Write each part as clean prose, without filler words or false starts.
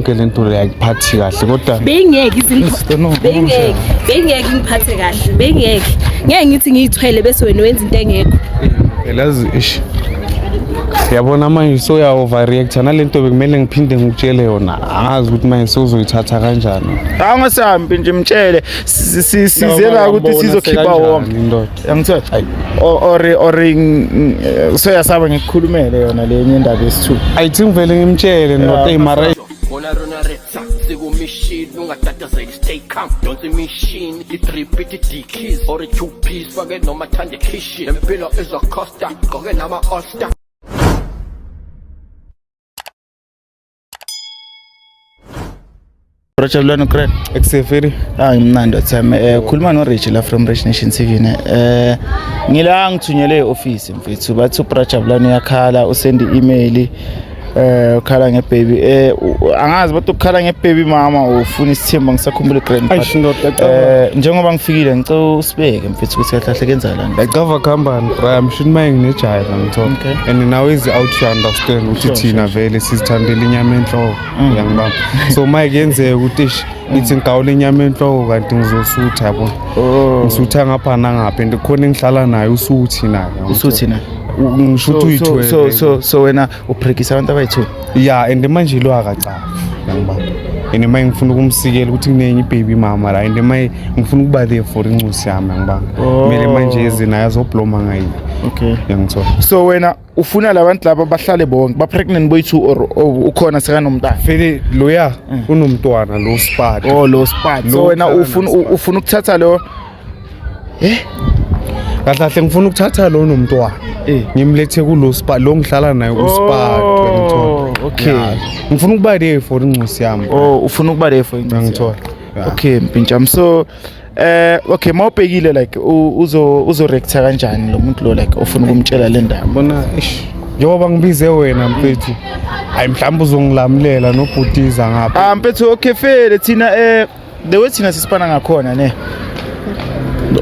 ke lento ayiphathi kahle kodwa bengeke ngiphathe kahle ngeke ngithi ngiyithwele bese wena wenza into engekho elazi ish yabona manje so ya overreact nalento bekumele ngiphinde ngikutshele yona angazi ukuthi manje sozoyithatha kanjani angasambi nje mtshele sizela ukuthi sizokhipha wonke ngithola or so yasaba ngikukhulumele yona lenye indaba yesithu ayithi ngivele ngimtshele no mara Sigo machine, ungathatha zaidi stay calm. Don't say machine, it keys or a 2-piece. Forget no mathande kishi. Empilo is a costa, goge nama osta. Rachel Ukraine exeferi ngimnandi wathame khuluma no Rich la from Rich Nation TV ne ngila ngithunyele eoffice mfethu bathi uBrajabulani uyakhala usend email ukhala ngebaby angazi bathi ukhala ngebaby mama ufuna isithemba ngisakhumbula grand njengoba ngifikile ngicela usibeke mfethu ukuthi kahle kenzala ngicava company Brian shini maye nginejayela ngithola and now is out to understand ukuthi thina vele sizithandela inyama enhloko yangibamba so maye kuyenzeka ukuthi ngithi ngigawule inyama enhloko kanti ngizosutha yabo ngisutha ngapha nangapha and khona engihlala naye usuthi naye usuthi naye ngishuthu uyithwele so wena uphrekisa abantu abayithu yeah and manje lo akacafa yangibamba and manje ngifuna ukumsikela ukuthi kunenye ibaby mama la and manje ngifuna ukuba there for incusi yami yangibamba kumele manje ezina yazobloma ngayi okay yangithola so wena ufuna labantu laba bahlale bonke ba pregnant boy2 or ukhona sekanomntana vele loya unomntwana lo spot lo spot so wena ufuna ukuthatha lo kahle ngifuna ukuthatha lo nomntwana ngimlethe kulo spot lo ngihlala naye ku spot ngithola okay ngifuna ukuba there for incusi yami ufuna ukuba there for incusi ngithola okay mpintsha so okay mawubhekile like uzo react kanjani lo muntu lo like ufuna ukumtshela le ndaba bona njengoba ngibize wena mfethu hayi mhlawumbe uzongilamulela nobhutiza ngapha mfethu okay fele thina the way thina sisipana ngakhona ne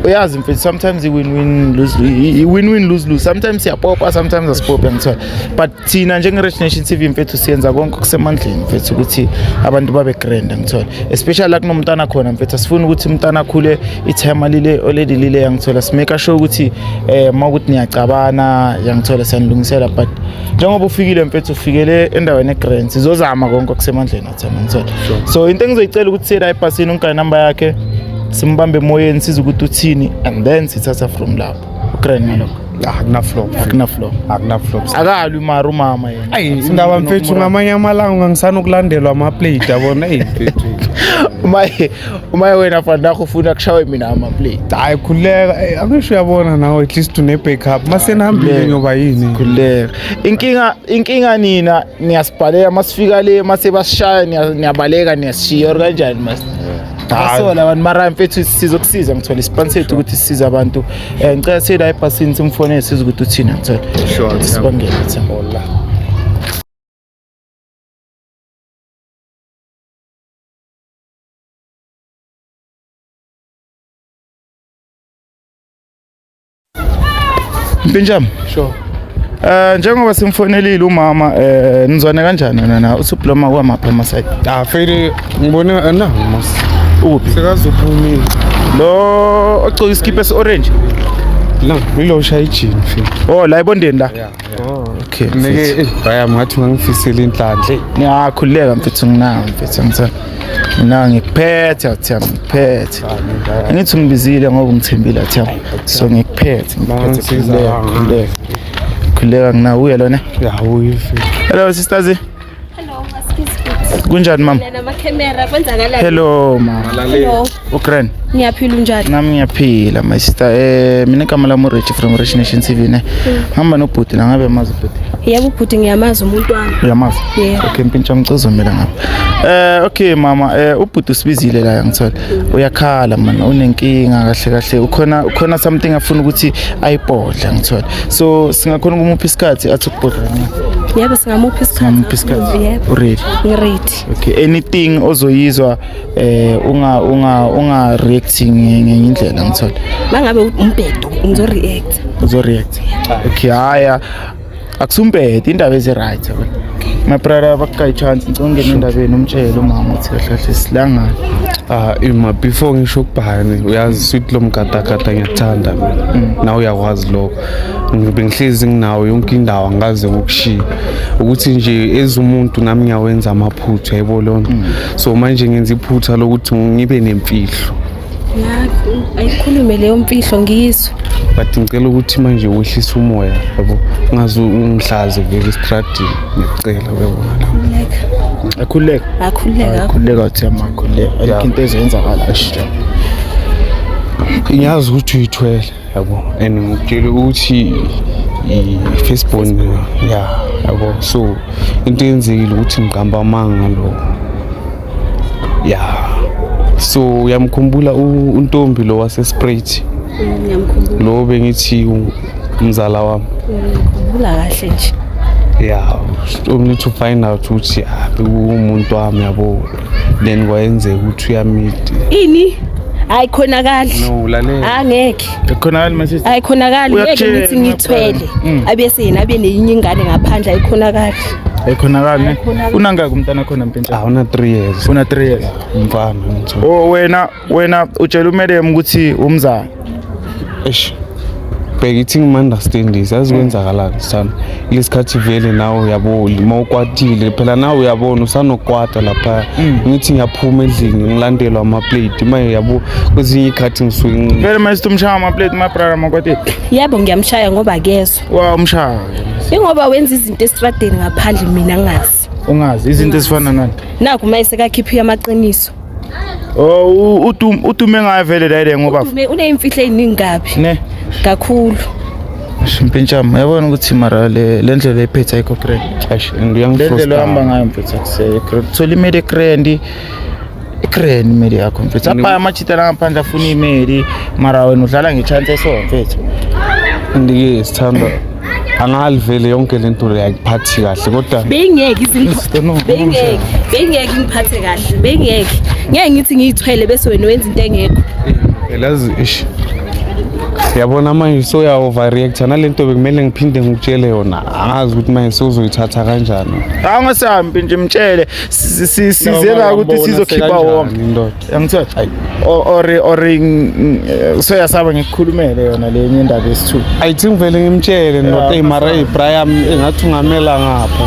uyazi mfethu sometimes win-win lose sometimes siyapopa sometimes asipopa ngithola but thina njenge Rich Nation TV mfethu siyenza konke kusemandleni mfethu ukuthi abantu babe grand ngithola especially la kunomntana khona mfethu asifuni ukuthi umntana akhule ithema lile already lile yangithola simake sure ukuthi mawukuthi niyacabana yangithola sanilungisela but njengoba ufikile mfethu ufikele endaweni egrand sizozama konke kusemandleni athama ngithola so into engizoyicela ukuthi siyela ebhasini ungikaya number yakhe simbambe emoyeni siza ukuthi uthini and then sithatha from lapho ugrand ngalokho akuna flop akalwi mara umama yena ayi indaba mfethu ngamanye amalanga ngisana ukulandelwa ama plate yabona mfethu umaye wena fana ufuna kushawe mina ama plate hayi khuleka angisho uyabona nawe at least une backup masenihambile nyoba yini khuleka inkinga nina niyasibhalela masifika le mase basishaya niyabaleka niyashiya kanjani mas asola abantu mara mfethu sizokusiza ngithola isponsored ukuthi sisiza abantu ngicela sila ebhasini simfonele siza ukuthi uthina ngithola sure sibangele thembola Benjamin sure njengoba simfonelile umama nizwana kanjani na usubloma kwamapha amaside fele ngibona mos uphi sekazophumile lo ogcoka iskipa esi-orange la ngilo shaya ijini fele la ebondeni la okay neke baya ngathi ngangifisela inhlanhle niyakhuleka mfethu nginawe mfethu ngithatha mina ngikuphethe athiyami ngikuphethe angithi ngibizile ngoba ngithembile athiyami so ngikuphethe khuleka ngina uya lona uye hello sisters hello askizibit kunjani mama nama camera kwenzakala hello mama hello ugrand ngiyaphila unjani nami ngiyaphila my sister mina igama lami Rich from Rich Nation TV ne ngihamba nobhuti la ngabe amazi ubhuti yebo ubhuti ngiyamazi umuntu wami uyamazi yeah okay mpintsha ngicozomela ngapha okay mama ubhuti usibizile la ngithola uyakhala man unenkinga kahle ukhona something afuna ukuthi ayibhodla ngithola so singakhona kumuphi isikhathi athi ukubhodla yebo singamuphi isikhathi yebo ready ngiready okay anything ozoyizwa unga reacting ngenye indlela ngithola mangabe umbedo uzo react okay haya akusumpethe indaba ezi right my brother bakugaya chance ngicela ungena endabeni umtshele umama uthi kahle silangana. Ima before ngisho ukubhani uyazi sweet lo mgadagada ngiyathanda mina na uyakwazi lokho bengihlezi nginawo yonke indawo angaze ngokushiya ukuthi nje ezumuntu nami ngiyawenza amaphutha yebo lona so manje ngenza iphutha lokuthi ngibe nemfihlo ayikhulume leyo mfihlo ngizwe but ngicela ukuthi manje wehlise umoya yabo ungaze ungihlaze vele estradini ngicela uyabona akhuleka uthi amakhuleka ayikho into ezenzakala nje ngiyazi ukuthi uyithwele yabo and ngitshela ukuthi i-Facebook yabo so into yenzekile ukuthi ngiqamba amanga lo so uyamkhumbula untombi lo wasesprayt lo bengithi umzala wami ngikhumbula kahle nje only to find out ukuthi umuntu wami yabo then kwayenzeka ukuthi uyamidi ini ayikhonakali no lalela angeke khonakali manje ayikhonakali ngeke ngithi ngithwele abese yena abe nenye ingane ngaphandle ayikhonakali unangaki umntana khona mpintshana una 3 years una 3 years mfana wena utshela uMedem ukuthi umzana bhekithi ngima-understand yazikwenzakala sana lesikhathi vele nawe yabo uma ukwatile phela nawe uyabona usanokwata lapha ngithi ngiyaphuma endlini ngilandelwa amaplate maye yabo kwezinye ikhathi ngisuke vele manje umshaya amaplate mabrara makwatile yebo ngiyamshaya ngoba kezwe umshaya ingoba wenza izinto estradeni ngaphandle mina ngazi ungazi izinto ezifana nani naku mayise kakhiphi amaqiniso udume ngayo vele la ngoba uneimfihlo eziningi kabi ne kakhulu Mpintshama yabona ukuthi mara le ndlela ephetha ayikho grand ngiyangifrosta le ndlela ohamba ngayo mphetha kuseye thola imali grand imali yakho mphetha apha amachita la ngaphandle afuna imali mara wena udlala ngechance esonfethu ndike sithanda angalivele yonke lento le yakuphathi kahle kodwa bengeke izinto bengeke ngiphathe kahle bengeke ngeke ngithi ngiyithwele bese wena wenza into engekho elazi yabona manje so ya overreact nalento bekumele ngiphinde ngikutshele yona angazi ukuthi manje sozoyithatha kanjani angasambi nje mtshele sizela ukuthi sizokhipha wonke yangithola or so yasaba ngikukhulumele yona lenye indaba yesithu ayithi ngivele ngimtshele note mara iBrian engathi ungamela ngapha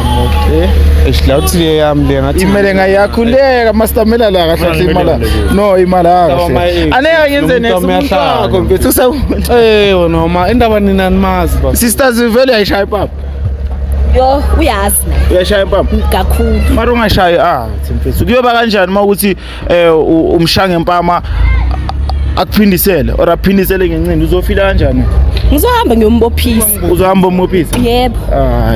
ehlawuthi le yami le ngathi imele ngayakhuleka mastamela la kahle imali no imali akahle aneke ngenze nesakho mfethu noma indaba nina nimazi baba sisters vele ayishaya papa yo uyazi uyashaya papa kakhulu mara ungashayi mfethu kuyoba kanjani mawukuthi umshange empama akuphindisele or aphindisele ngencindi uzofila kanjani ngizohamba ngiyombophisa uzohamba umbophisa yebo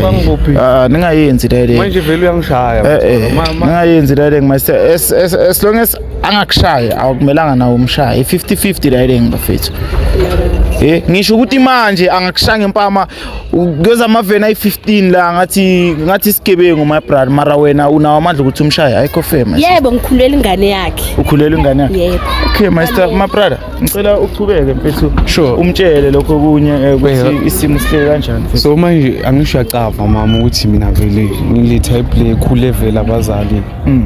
bangibophisa ningayenzi lele manje vele uyangishaya ningayenzi lele ngimase as long as angakushaya akumelanga nawo umshaya 50-50 lele ngibafethu ngisho ukuthi manje angakushanga empama kuyoza amavena ay15 la ngathi isigebengu my brother mara wena unawo amandla ukuthi umshaya ayikho fema yebo ngikhulela ingane yakhe ukhulela ingane yakhe yebo okay my brother ngicela uqhubeke mfethu sure umtshele lokho kunye ukuthi isimo sihle kanjani so manje angisho yacava mama ukuthi mina vele ngile type le cool level abazali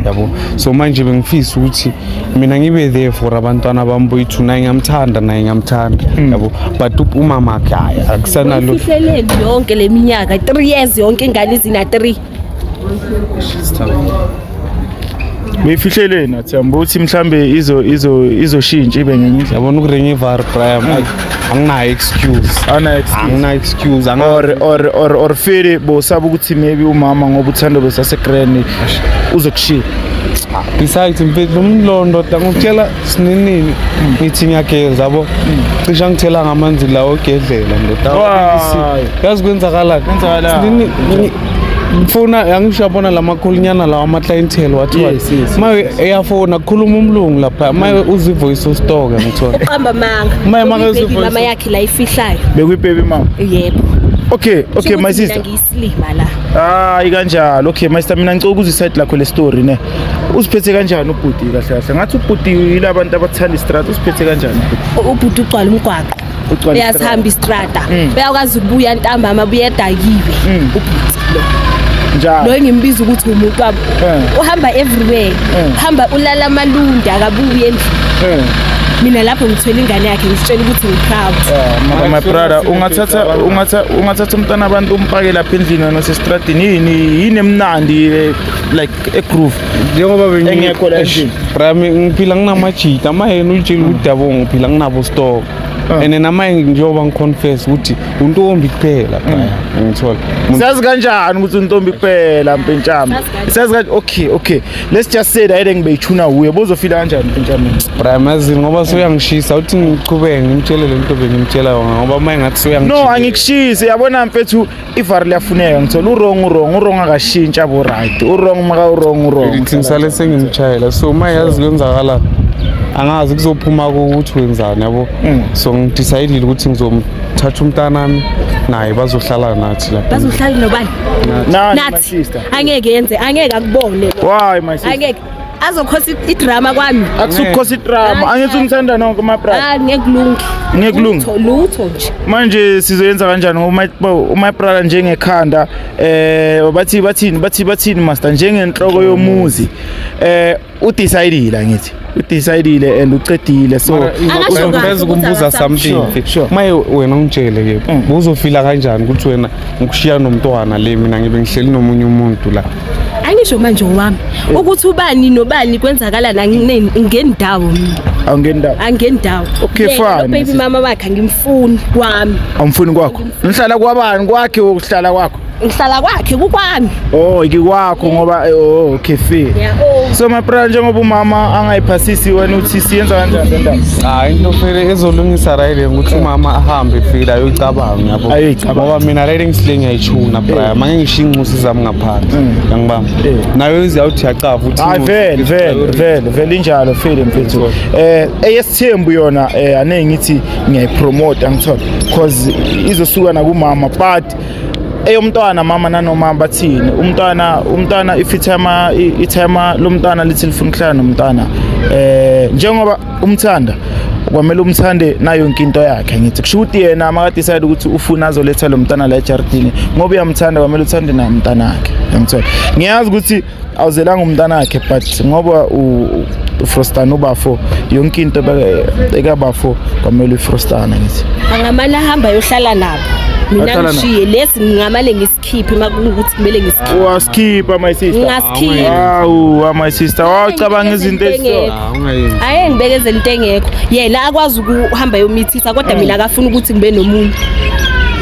yabo so manje bengifisa ukuthi mina ngibe there for abantwana bami boyithu naye ngiyamthanda yabo but umama wakhe akusana lo ihleleni yonke leminyaka 3 years yonke ingane zina 3 beyifihleleni athamba ukuthi mhlambe izoshintsha ibe ngenye indlela yabona ukurengivar Brian anginayo excuse or fere bosaba ukuthi maybe umama ngoba uthando besasegranny uzokushiya besides mfethu umlondo ngokutshela sininini ngithi ngiyageza yabo cisha ngithela ngamanzi la ogedlela ndoda yazi kwenzakala ngifuna yangishabona lamakhulunyana lawa ama-clientele wathiwa maye eyafona kukhuluma umlungu lapha maye uzivoice ustoka ngithola uqamba manga maye uzivoice mama yakhe la ifihlayo bekuyibaby mama yebo okay my sister ngiyisilima la ikanjalo okay my sister mina ngicela ukuziside lakho le story ne usiphethe kanjani ubhuti kahle ngathi ubhuti yilabantu abathanda istrata usiphethe kanjani ubhuti ugcwala umgwaqo uyasihamba istrata uyakwazi ukubuya ntambama buya edakiwe ubhuti lo Njalo. lo ngimbiza ukuthi umuntu wabo uhamba everywhere uhamba ulala amalunda akabuye endlini mina lapho ngithwele ingane yakhe ngitshela ukuthi ngiproud my brother ungathatha umntana abantu umpake lapha endlini wena osestradini yini emnandi like egroove njengoba engekho la endlini brami ngiphila nginamajita mayena ulitshela ukuthi yabo ngiphila nginabo stock and namaye njengoba ngiconfess ukuthi untombi kuphela ngithola sazi kanjani ukuthi untombi kuphela mpintshama sazi kanjani okay let's just say that ngibeyichuna uye bozofila kanjani mpintshama brami azini ngoba soyangishisa uthi ngiqhubeke ngimtshele lento bengimtshela yona ngoba maye ngathi soyangishisa no angikushisi yabona mfethu ivar liyafuneka ngithola urong akashintsha abo right urong maka urong ngithi ngisale sengimtshayela so maye yazi kwenzakala angazi kuzophuma ukuthi wenzani yabo so ngidecide ukuthi ngizomthatha umntanami naye bazohlala nathi lapha bazohlala nobani nathi angeke yenze angeke akubone why my sister angeke azokhosa idrama kwami akusukhosa idrama angithi umthanda nonke my brother ngekulungi lutho nje manje sizoyenza kanjani ngoba my brother njengekhanda bathini master njengenhloko yomuzi udecideile ngithi udecideile and ucedile so ngifeza ukumbuza something maye wena ungitshele ke uzofila kanjani ukuthi wena ngikushiya nomntwana le mina ngibe ngihleli nomunye umuntu la angisho manje wami ukuthi ubani nobani kwenzakala la ngendawo mina angendawo okay fine baby mama wakhe ngimfuni kwami awumfuni kwakho nihlala kwabani kwakhe ukuhlala kwakho ngihlala kwakhe kukwami ikikwakho ngoba okay fair so my brother njengoba umama angayiphasisi wena uthi siyenza kanjani lendaba hayi into vele ezolungisa rayile ukuthi umama ahambe fika ayocabanga yabo ngoba mina rayile ngisilenge ayichuna brother manje ngishinquse zami ngaphansi ngibamba nayo izawuthi yaqava uthi hayi vele injalo fele mfethu eyesithembu yona ane ngithi ngiyayipromote angithola because izosuka na kumama but eyomntwana mama nanoma bathini umntwana if ithema lomntwana lithi lifuna ukuhlala nomntwana njengoba umthanda kwamele umthande nayo yonke into yakhe ngithi kusho ukuthi yena maka decide ukuthi ufuna azoletha lo mntwana la ejardini ngoba uyamthanda kwamele uthande naye umntwana wakhe ngithola ngiyazi ukuthi awuzelanga umntwana wakhe but ngoba ufrostana ubafo yonke into ekabafo kwamele ufrostana ngithi angamana hamba yohlala nabo mina ngishiye lesi ngingamale ngisikhiphe makuthi kumele ngisikhiphe waskipha my sister my sister wacabanga izinto aye ngibekezela into engekho yena akwazi ukuhamba yomithisa kodwa mina akafuna ukuthi ngibe nomuntu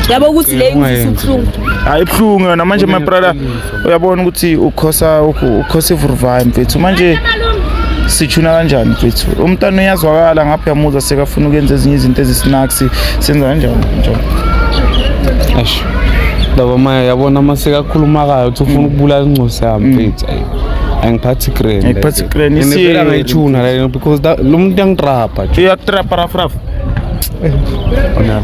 yabo ukuthi le ngisubuhlungu ayibhlungu yona manje my brother uyabona ukuthi ukhosa ivurvayi mfethu manje sichuna kanjani mfethu umntana uyazwakala ngapha yamuza sekafuna ukwenza ezinye izinto ezisnacks senza kanjani njalo Eish. Labo maya yabona masekakhuluma kayo uthi ufuna ukubulala incosi yami mfethu angiphathi grand. Angiphathi grand isiyela ngayichuna la because lo muntu yangitrapa. Uyatrapa rafraf.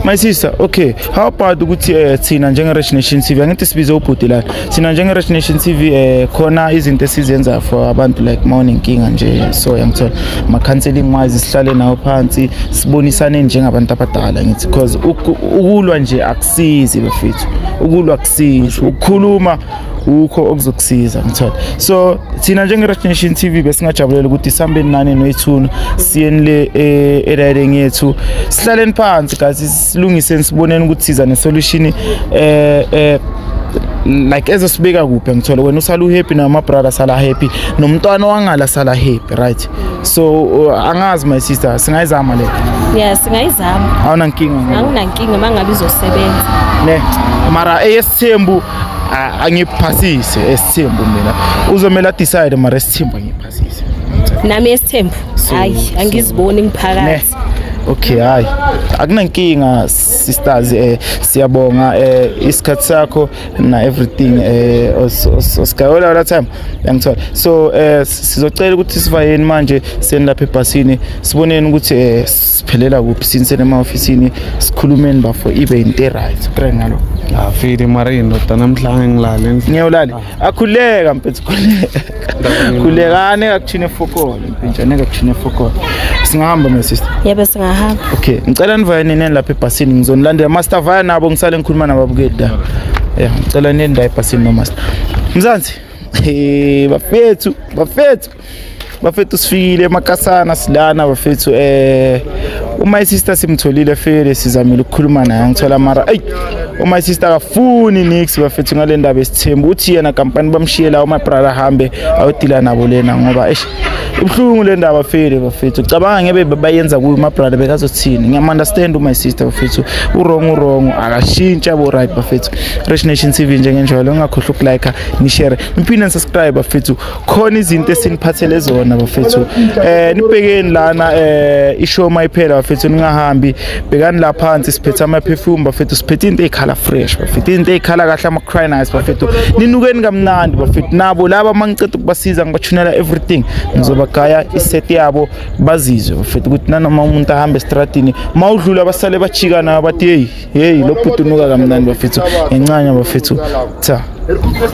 My sister, okay. How about ukuthi thina njenge Rich Nation TV angithi sibize ubhuti la. Thina njenge Rich Nation TV khona izinto esizenza for abantu like morning king nje so yangithola ma counseling wise sihlale nawo phansi sibonisane njengabantu abadala ngithi because ukulwa nje akusizi bafethu. Ukulwa akusizi. Ukukhuluma ukho okuzokusiza ngithola. So thina njenge Rich Nation TV besingajabulela ukuthi sambe nani noyithuna siyeni le eriding yethu sihlale phansi guys silungise sibonene ukuthi siza ne solution like ezosibeka kuphi ngithola wena usala happy nama brother sala happy nomntwana wangala sala happy right so angazi my sister singayizama le yes singayizama awunankinga mangabe izosebenza ne mara esithembu angiphasise esithembu mina uzomela decide mara esithembu angiphasise nami esithembu hayi angiziboni ngiphakathi. Okay hayi akunankinga sisters siyabonga isikhathi sakho na everything osikhayola la time ngithola so sizocela ukuthi sivayeni manje senilapha ebhasini siboneni ukuthi siphelela kuphi sinsene ema-ofisini sikhulumeni bafo ibe into right kre ngalo afile marino namhlanje ngilale ngiyolala akhuleka mfethu khulekane akuchine fokolo mpinjane akuchine fokolo singahamba my sister yebo singahamba okay ngicela nivayeni nini lapha ebhasini ngizonilandela master vaya nabo ngisale ngikhuluma nababukeli da yeah ngicela nendiaper sinomaster Mzansi bafethu sifikile emakasana silana bafethu my sister simtholile fele sizamile ukukhuluma naye ngithola mara my sister akafuni nix bafethu ngale ndaba esithembu uthi yena company bamshiye la my brother hambe awudila nabo lena ngoba ubhlungu le ndaba fele bafethu cabanga ngebe bayenza kuyo my brother bekazothini ngiyam-understand my sister bafethu wrong akashintsha bo right bafethu Rich Nation TV njengenjalo ungakhohlwa ukulike ni-share niphinde subscribe bafethu khona izinto esiniphathele zona bafethu nibhekeni lana ishow mayiphela bafethu ningahambi bekani la phansi siphethe ama-perfume bafethu siphethe into ey'khala fresh bafethu into ey'khala kahle ama-cry nice bafethu ninukeni kamnandi bafethu nabo laba mangiceda ukubasiza ngibathunela everything ngizobagaya iset yabo bazizwe bafethu ukuthi nanoma umuntu ahambe estradini mawudlula basale bachikana bathi hey lo bhuti unuka kamnandi bafethu ngencanya bafethu cha